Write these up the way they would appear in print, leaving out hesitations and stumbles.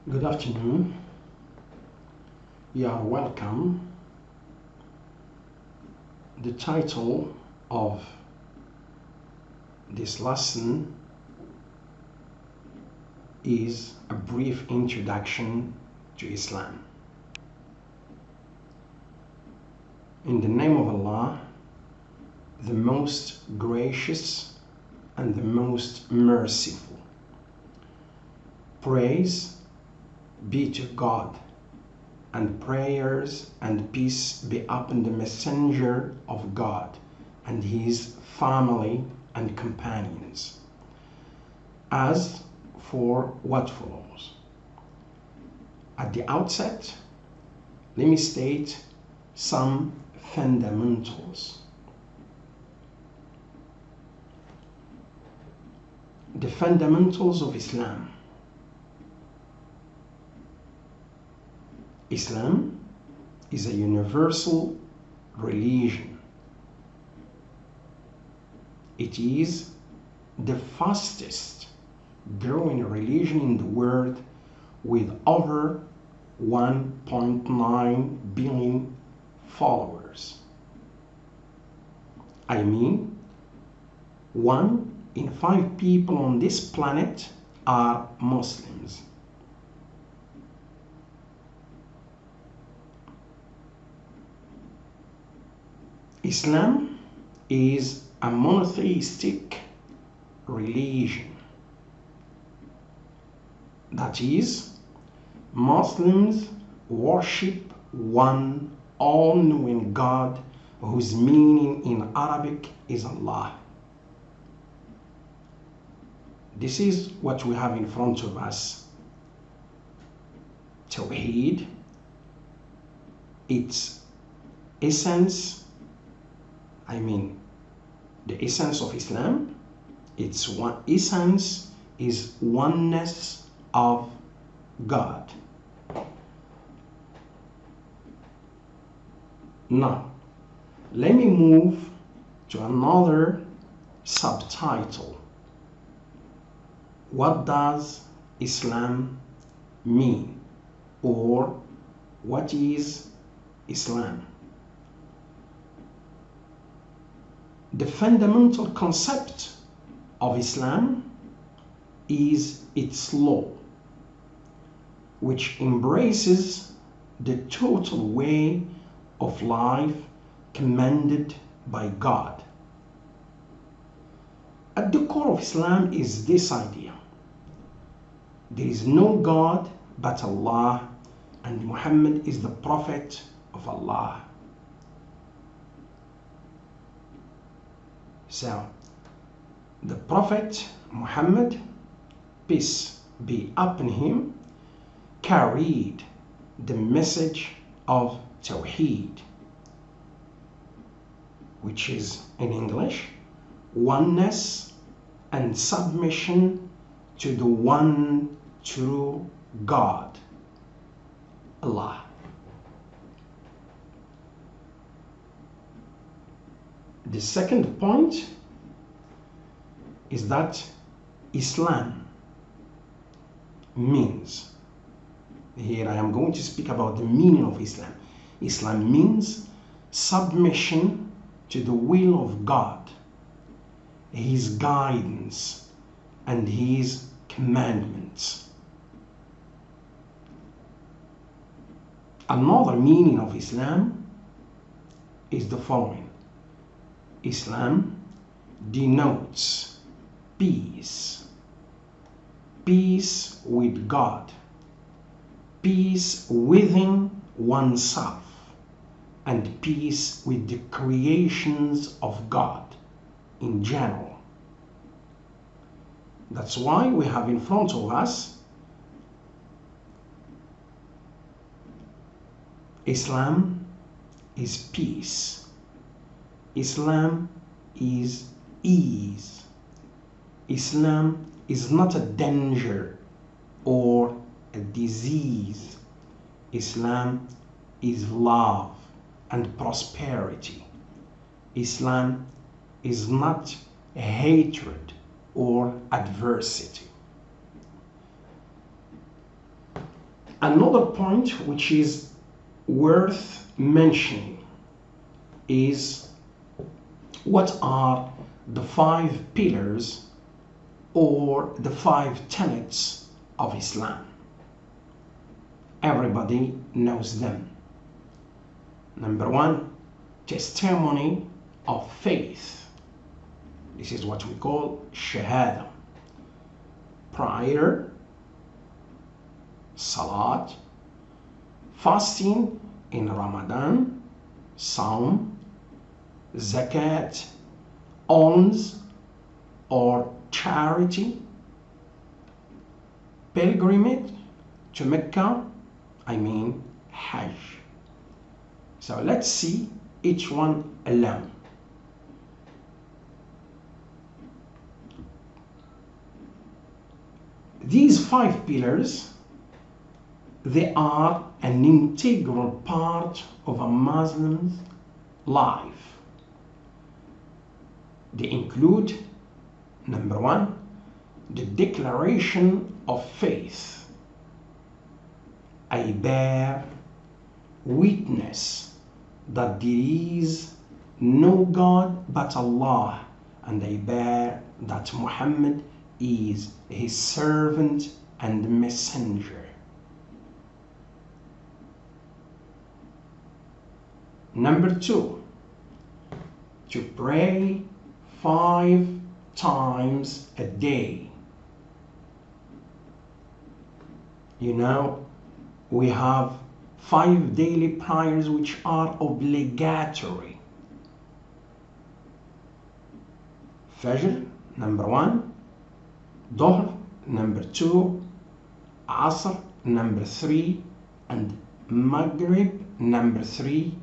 Good afternoon. You are welcome. The title of this lesson is a brief introduction to Islam. In the name of Allah, the most gracious and the most merciful. Praise be to God, and prayers and peace be upon the messenger of God and his family and companions. As for what follows, at the outset, let me state some fundamentals. The fundamentals of Islam. Islam is a universal religion. It is the fastest growing religion in the world, with over 1.9 billion followers. I mean, 1 in 5 people on this planet are Muslims. Islam is a monotheistic religion. That is, Muslims worship one all-knowing God whose meaning in Arabic is Allah. This is what we have in front of us. Tawheed, its essence, the essence of Islam, its one essence is oneness of God. Now, let me move to another subtitle. What does Islam mean? Or what is Islam? The fundamental concept of Islam is its law, which embraces the total way of life commanded by God. At the core of Islam is this idea: there is no God but Allah, and Muhammad is the Prophet of Allah. So, the Prophet Muhammad, peace be upon him, carried the message of Tawheed, which is in English oneness and submission to the one true God, Allah. The second point is that Islam means, here I am going to speak about the meaning of Islam. Islam means submission to the will of God, His guidance, and His commandments. Another meaning of Islam is the following: Islam denotes peace, peace with God, peace within oneself, and peace with the creations of God in general. That's why we have in front of us Islam is peace. Islam is ease. Islam is not a danger or a disease. Islam is love and prosperity. Islam is not hatred or adversity. Another point which is worth mentioning is what are the 5 pillars or the 5 tenets of Islam. Everybody knows them. Number 1, testimony of faith. This is what we call shahada. Prayer, salat, fasting in Ramadan, Saum, zakat, alms or charity, pilgrimage to Mecca, Hajj. So let's see each one alone. These 5 pillars, they are an integral part of a Muslim's life. They include, number 1, the declaration of faith. I bear witness that there is no God but Allah, and I bear that Muhammad is his servant and messenger. Number 2, to pray 5 times a day. You know, we have 5 daily prayers which are obligatory. Fajr, number 1, Dhuhr, number 2, Asr, number 3, and Maghrib, number 3,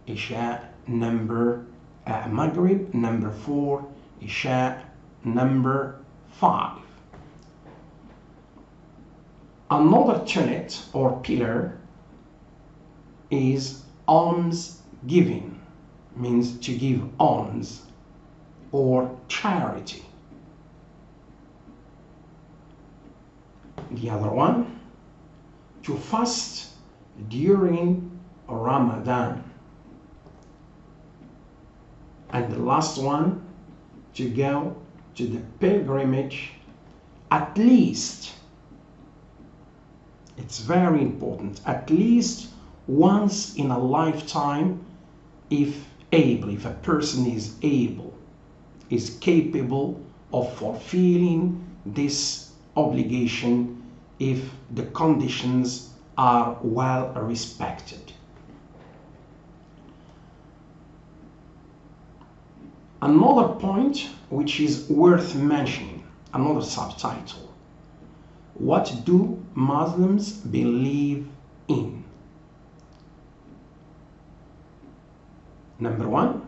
Isha, Maghrib, number 4, Isha, number 5. Another tenet or pillar is alms giving, means to give alms or charity. The other one, to fast during Ramadan. And the last one, to go to the pilgrimage at least, it's very important, at least once in a lifetime, if a person is able, is capable of fulfilling this obligation, if the conditions are well respected. Another point which is worth mentioning, another subtitle: what do Muslims believe in? Number 1,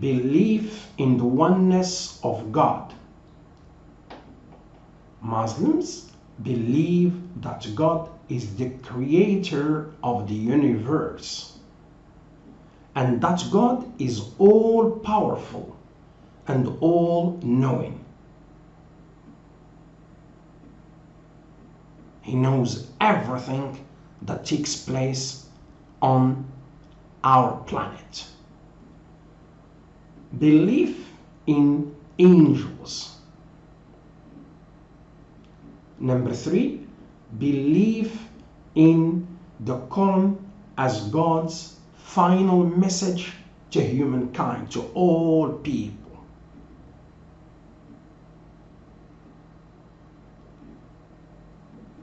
belief in the oneness of God. Muslims believe that God is the creator of the universe, and that God is all powerful and all knowing. He knows everything that takes place on our planet. Belief in angels. Number 3, belief in the Koran as God's final message to humankind, to all people.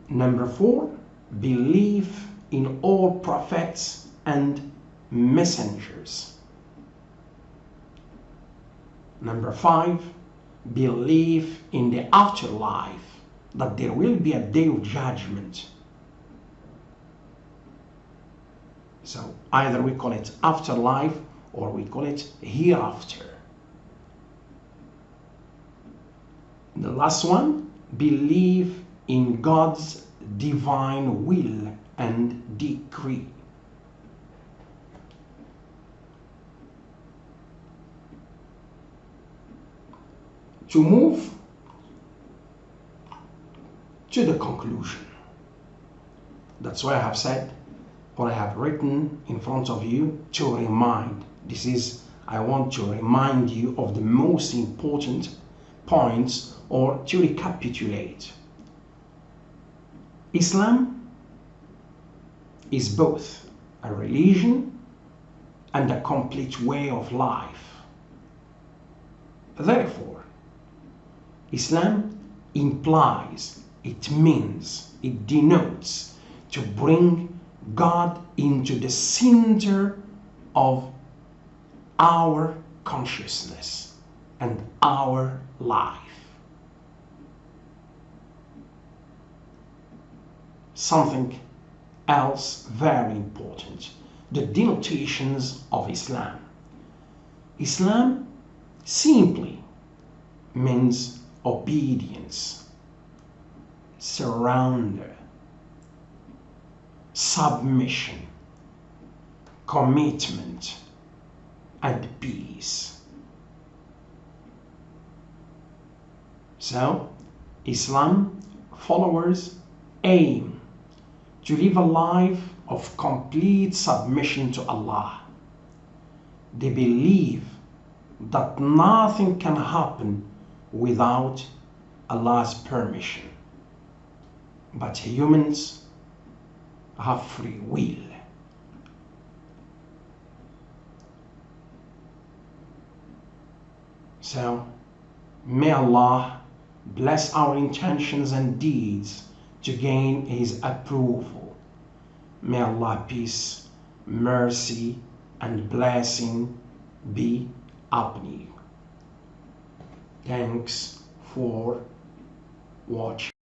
Number 4, belief in all prophets and messengers. Number 5, belief in the afterlife, that there will be a day of judgment. So either we call it afterlife or we call it hereafter. The last one, belief in God's divine will and decree. To move to the conclusion, That's why I have said what I have written in front of you to remind. I want to remind you of the most important points, or to recapitulate. Islam is both a religion and a complete way of life. Therefore, Islam implies, it means, it denotes to bring God into the center of our consciousness and our life. Something else very important, the denotations of Islam. Islam simply means obedience, surrender, submission, commitment, and peace. So, Islam followers aim to live a life of complete submission to Allah. They believe that nothing can happen without Allah's permission. But humans have free will. So, may Allah bless our intentions and deeds to gain His approval. May Allah peace, mercy, and blessing be upon you. Thanks for watching.